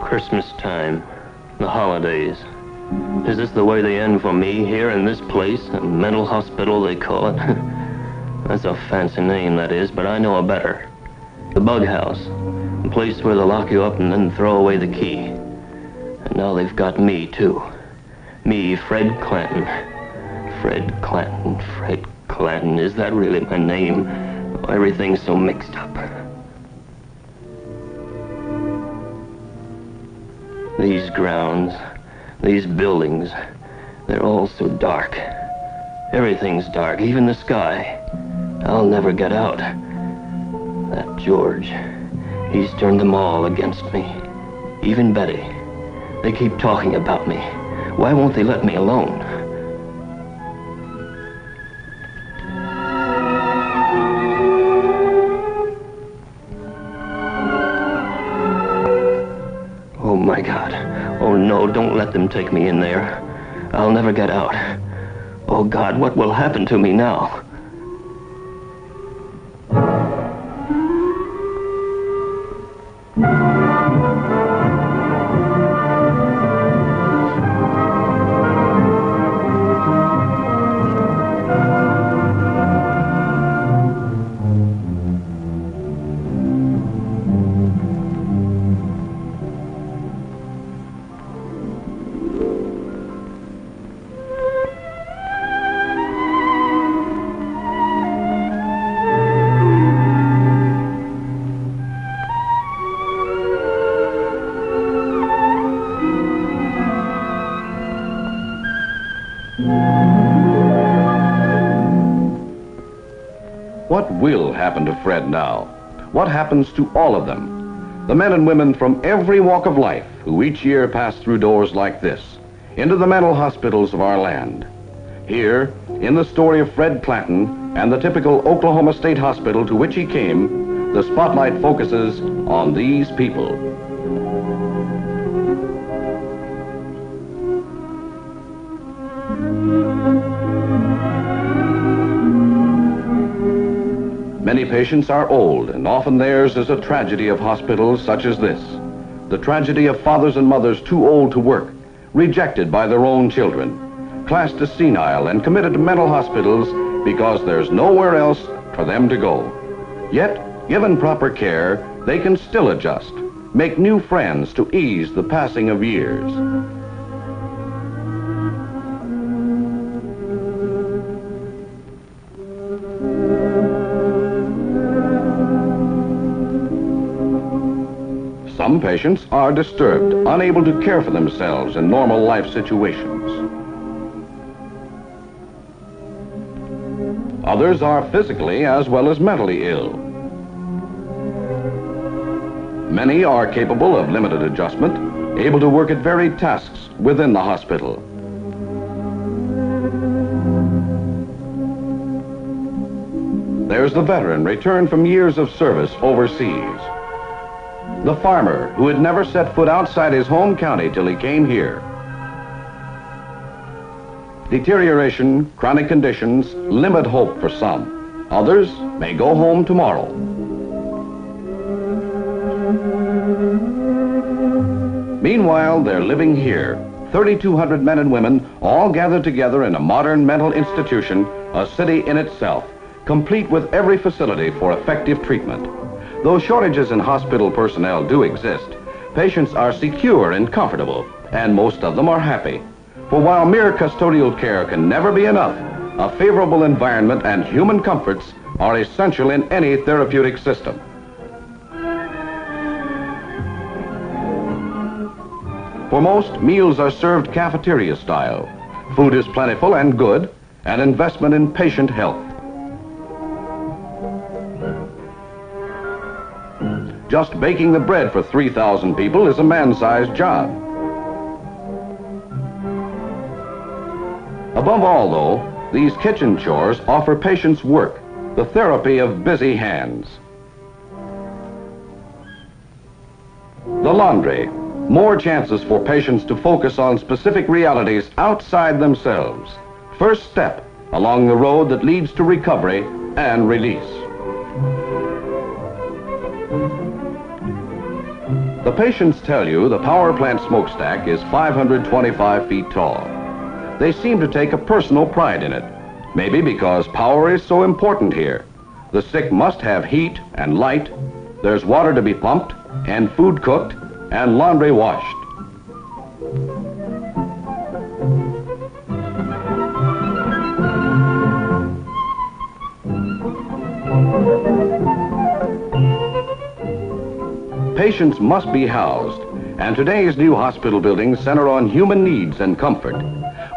Christmas time, the holidays. Is this the way they end for me here in this place? A mental hospital, they call it. That's a fancy name, that is, but I know a better. The Bug House, a place where they'll lock you up and then throw away the key. And now they've got me, too. Me, Fred Clanton. Fred Clanton, Fred Clanton. Is that really my name? Oh, everything's so mixed up. These grounds, these buildings, they're all so dark. Everything's dark, even the sky. I'll never get out. That George, he's turned them all against me. Even Betty. They keep talking about me. Why won't they let me alone? Oh my God. Oh no, don't let them take me in there. I'll never get out. Oh God, what will happen to me now? What will happen to Fred now? What happens to all of them? The men and women from every walk of life who each year pass through doors like this, into the mental hospitals of our land. Here, in the story of Fred Clanton and the typical Oklahoma State Hospital to which he came, the spotlight focuses on these people. Many patients are old, and often theirs is a tragedy of hospitals such as this. The tragedy of fathers and mothers too old to work, rejected by their own children, classed as senile and committed to mental hospitals because there's nowhere else for them to go. Yet, given proper care, they can still adjust, make new friends to ease the passing of years. Some patients are disturbed, unable to care for themselves in normal life situations. Others are physically as well as mentally ill. Many are capable of limited adjustment, able to work at varied tasks within the hospital. There's the veteran returned from years of service overseas. The farmer who had never set foot outside his home county till he came here. Deterioration, chronic conditions limit hope for some. Others may go home tomorrow. Meanwhile, they're living here. 3,200 men and women all gathered together in a modern mental institution, a city in itself, complete with every facility for effective treatment. Though shortages in hospital personnel do exist, patients are secure and comfortable, and most of them are happy. For while mere custodial care can never be enough, a favorable environment and human comforts are essential in any therapeutic system. For most, meals are served cafeteria style. Food is plentiful and good, an investment in patient health. Just baking the bread for 3,000 people is a man-sized job. Above all, though, these kitchen chores offer patients work, the therapy of busy hands. The laundry, more chances for patients to focus on specific realities outside themselves. First step along the road that leads to recovery and release. The patients tell you the power plant smokestack is 525 feet tall. They seem to take a personal pride in it, maybe because power is so important here. The sick must have heat and light, there's water to be pumped, and food cooked, and laundry washed. Patients must be housed, and today's new hospital buildings center on human needs and comfort.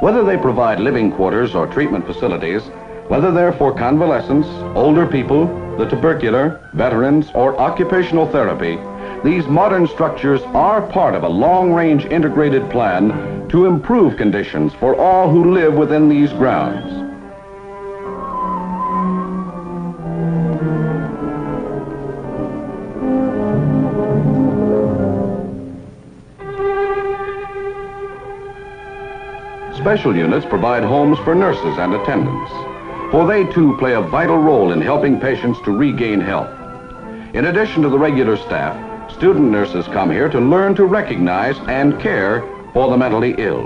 Whether they provide living quarters or treatment facilities, whether they're for convalescents, older people, the tubercular, veterans, or occupational therapy, these modern structures are part of a long-range integrated plan to improve conditions for all who live within these grounds. Special units provide homes for nurses and attendants, for they too play a vital role in helping patients to regain health. In addition to the regular staff, student nurses come here to learn to recognize and care for the mentally ill.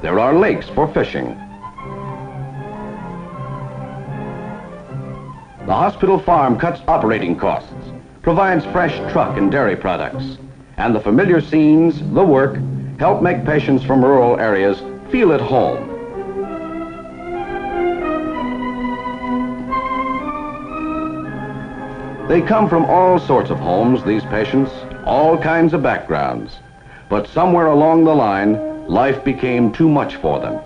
There are lakes for fishing. The hospital farm cuts operating costs, provides fresh truck and dairy products, and the familiar scenes, the work, help make patients from rural areas feel at home. They come from all sorts of homes, these patients, all kinds of backgrounds. But somewhere along the line, life became too much for them.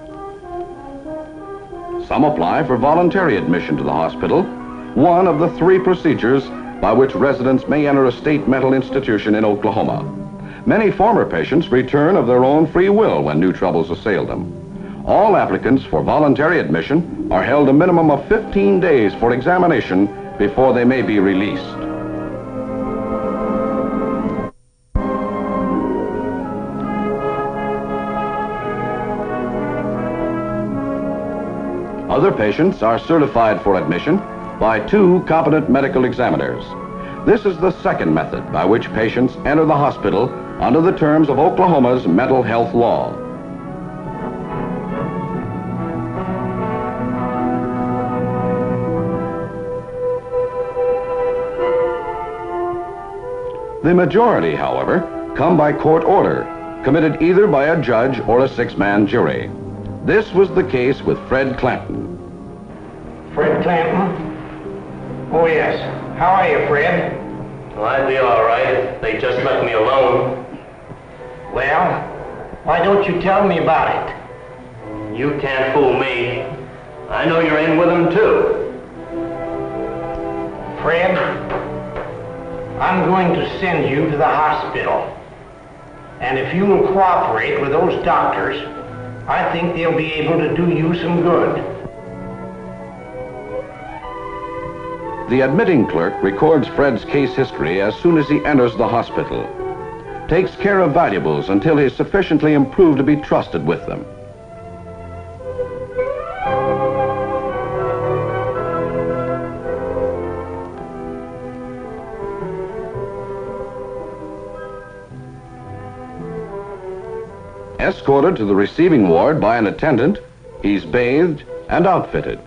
Some apply for voluntary admission to the hospital, one of the 3 procedures by which residents may enter a state mental institution in Oklahoma. Many former patients return of their own free will when new troubles assail them. All applicants for voluntary admission are held a minimum of 15 days for examination before they may be released. Other patients are certified for admission by 2 competent medical examiners. This is the second method by which patients enter the hospital under the terms of Oklahoma's mental health law. The majority, however, come by court order, committed either by a judge or a 6-man jury. This was the case with Fred Clanton. Fred Clanton? Oh, yes. How are you, Fred? Well, I'd be all right if they just left me alone. Well, why don't you tell me about it? You can't fool me. I know you're in with them, too. Fred, I'm going to send you to the hospital. And if you will cooperate with those doctors, I think they'll be able to do you some good. The admitting clerk records Fred's case history as soon as he enters the hospital, takes care of valuables until he is sufficiently improved to be trusted with them. Escorted to the receiving ward by an attendant, he's bathed and outfitted.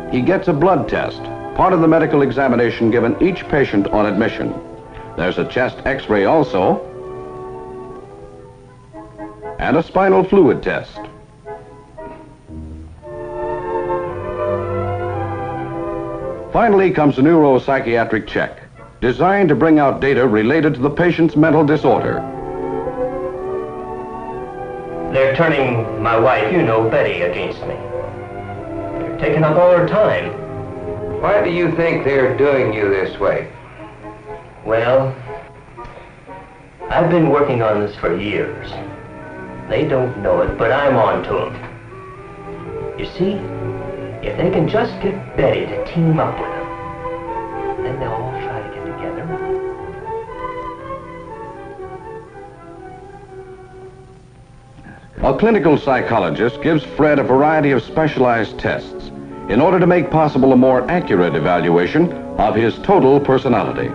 He gets a blood test, part of the medical examination given each patient on admission. There's a chest x-ray also, and a spinal fluid test. Finally comes a neuropsychiatric check, designed to bring out data related to the patient's mental disorder. They're turning my wife, you know, Betty, against me. Taking up all her time. Why do you think they're doing you this way? Well, I've been working on this for years. They don't know it, but I'm on to them. You see, if they can just get Betty to team up with them, then they'll all try to get together. A clinical psychologist gives Fred a variety of specialized tests in order to make possible a more accurate evaluation of his total personality.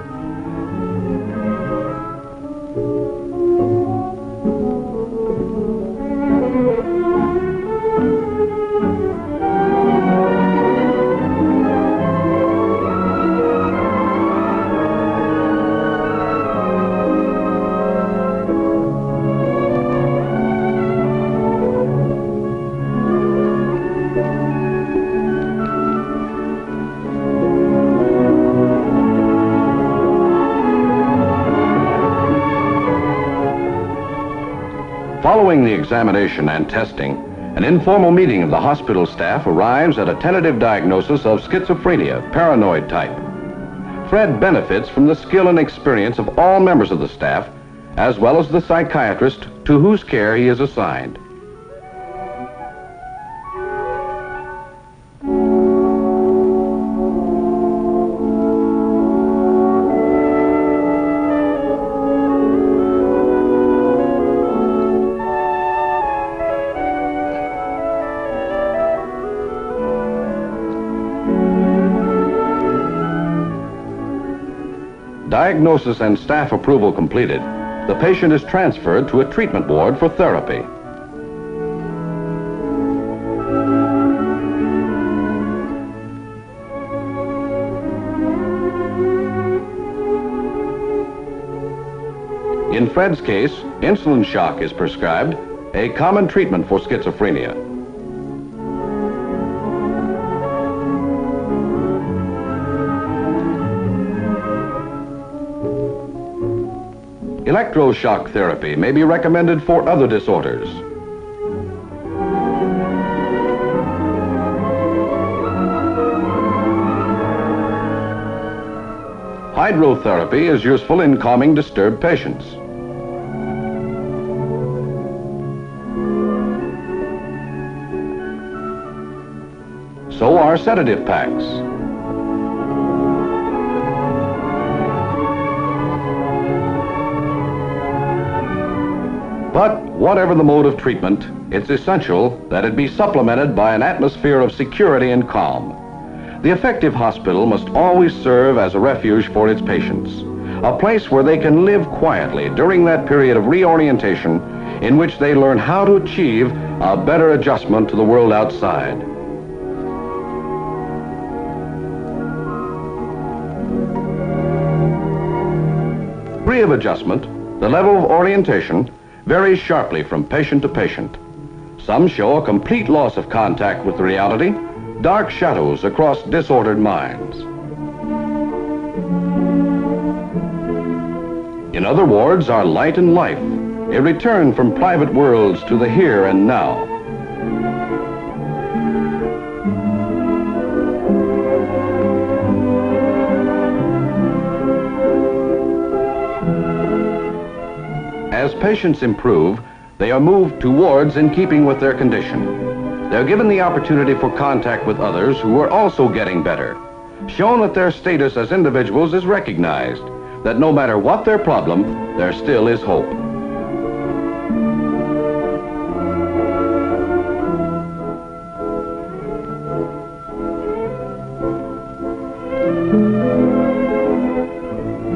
Following the examination and testing, an informal meeting of the hospital staff arrives at a tentative diagnosis of schizophrenia, paranoid type. Fred benefits from the skill and experience of all members of the staff, as well as the psychiatrist to whose care he is assigned. Diagnosis and staff approval completed, the patient is transferred to a treatment ward for therapy. In Fred's case, insulin shock is prescribed, a common treatment for schizophrenia. Electroshock therapy may be recommended for other disorders. Hydrotherapy is useful in calming disturbed patients. So are sedative packs. But whatever the mode of treatment, it's essential that it be supplemented by an atmosphere of security and calm. The effective hospital must always serve as a refuge for its patients, a place where they can live quietly during that period of reorientation in which they learn how to achieve a better adjustment to the world outside. Degree of adjustment, the level of orientation, varies sharply from patient to patient. Some show a complete loss of contact with reality, dark shadows across disordered minds. In other wards are light and life, a return from private worlds to the here and now. As patients improve, they are moved to wards in keeping with their condition. They're given the opportunity for contact with others who are also getting better, shown that their status as individuals is recognized, that no matter what their problem, there still is hope.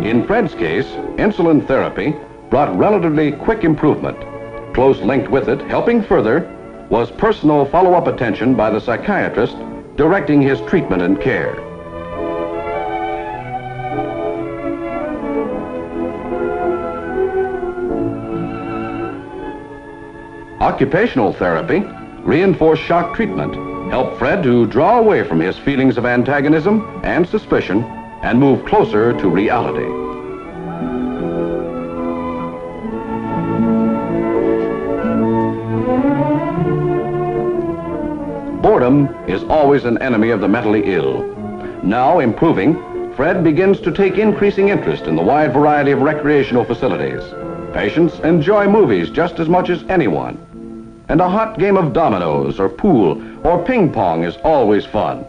In Fred's case, insulin therapy brought relatively quick improvement. Close linked with it, helping further, was personal follow-up attention by the psychiatrist directing his treatment and care. Occupational therapy, reinforced shock treatment, helped Fred to draw away from his feelings of antagonism and suspicion and move closer to reality. Boredom is always an enemy of the mentally ill. Now improving, Fred begins to take increasing interest in the wide variety of recreational facilities. Patients enjoy movies just as much as anyone. And a hot game of dominoes or pool or ping pong is always fun.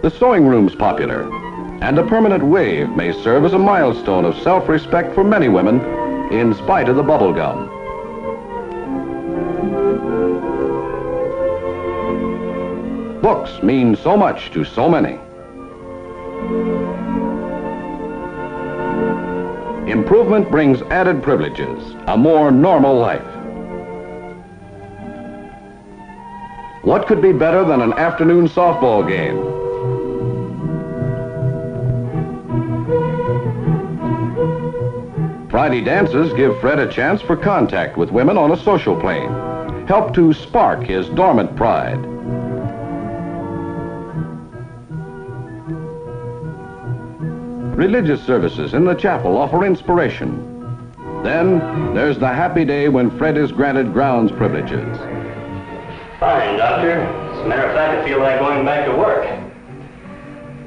The the sewing room's popular, and a permanent wave may serve as a milestone of self-respect for many women in spite of the bubble gum. Books mean so much to so many. Improvement brings added privileges, a more normal life. What could be better than an afternoon softball game? Friday dances give Fred a chance for contact with women on a social plane, help to spark his dormant pride. Religious services in the chapel offer inspiration. Then there's the happy day when Fred is granted grounds privileges. Fine, Doctor. As a matter of fact, I feel like going back to work.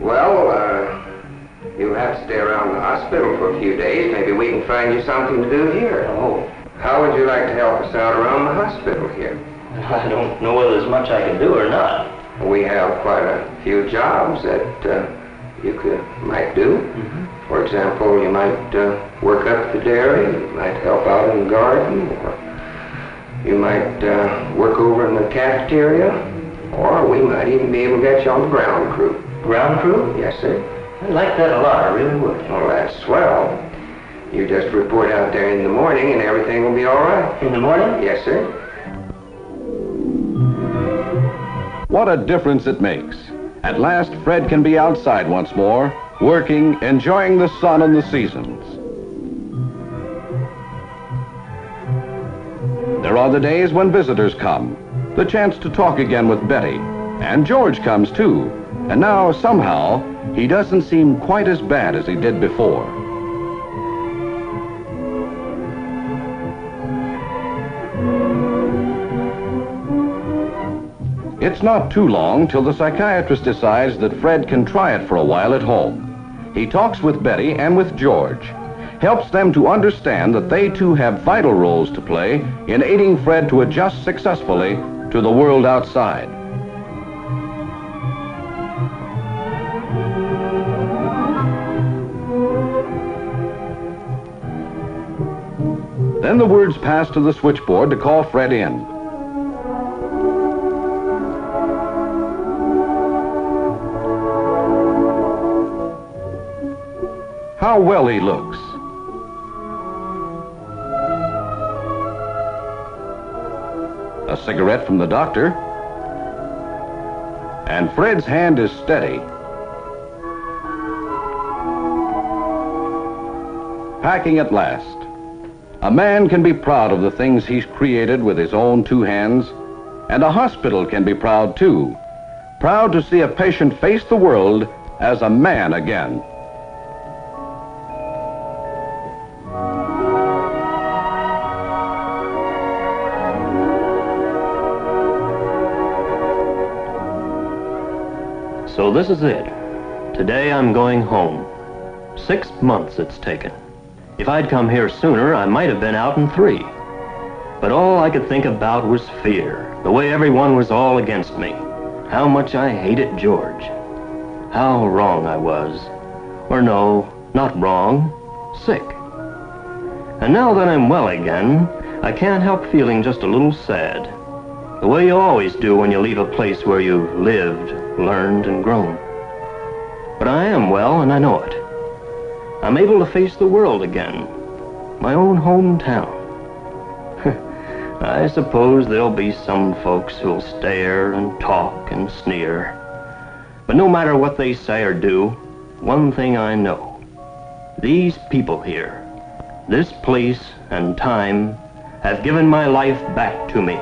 Well, you'll have to stay around the hospital for a few days. Maybe we can find you something to do here. Oh. How would you like to help us out around the hospital here? I don't know whether there's much I can do or not. We have quite a few jobs that you might do. For example, you might work up at the dairy, you might help out in the garden, or you might work over in the cafeteria, or we might even be able to get you on the ground crew. Ground crew? Yes, sir. I'd like that a lot, I really would. Well, that's swell. You just report out there in the morning and everything will be all right. In the morning? Yes, sir. What a difference it makes. At last, Fred can be outside once more, working, enjoying the sun and the seasons. There are the days when visitors come, the chance to talk again with Betty, and George comes too, and now somehow he doesn't seem quite as bad as he did before. It's not too long till the psychiatrist decides that Fred can try it for a while at home. He talks with Betty and with George, helps them to understand that they too have vital roles to play in aiding Fred to adjust successfully to the world outside. Then the words pass to the switchboard to call Fred in. How well he looks. A cigarette from the doctor. And Fred's hand is steady. Packing at last. A man can be proud of the things he's created with his own two hands, and a hospital can be proud too. Proud to see a patient face the world as a man again. So this is it. Today I'm going home. 6 months it's taken. If I'd come here sooner, I might have been out in 3. But all I could think about was fear. The way everyone was all against me. How much I hated George. How wrong I was. Or no, not wrong. Sick. And now that I'm well again, I can't help feeling just a little sad. The way you always do when you leave a place where you've lived, learned, and grown. But I am well, and I know it. I'm able to face the world again. My own hometown. I suppose there'll be some folks who'll stare and talk and sneer. But no matter what they say or do, one thing I know. These people here, this place and time, have given my life back to me.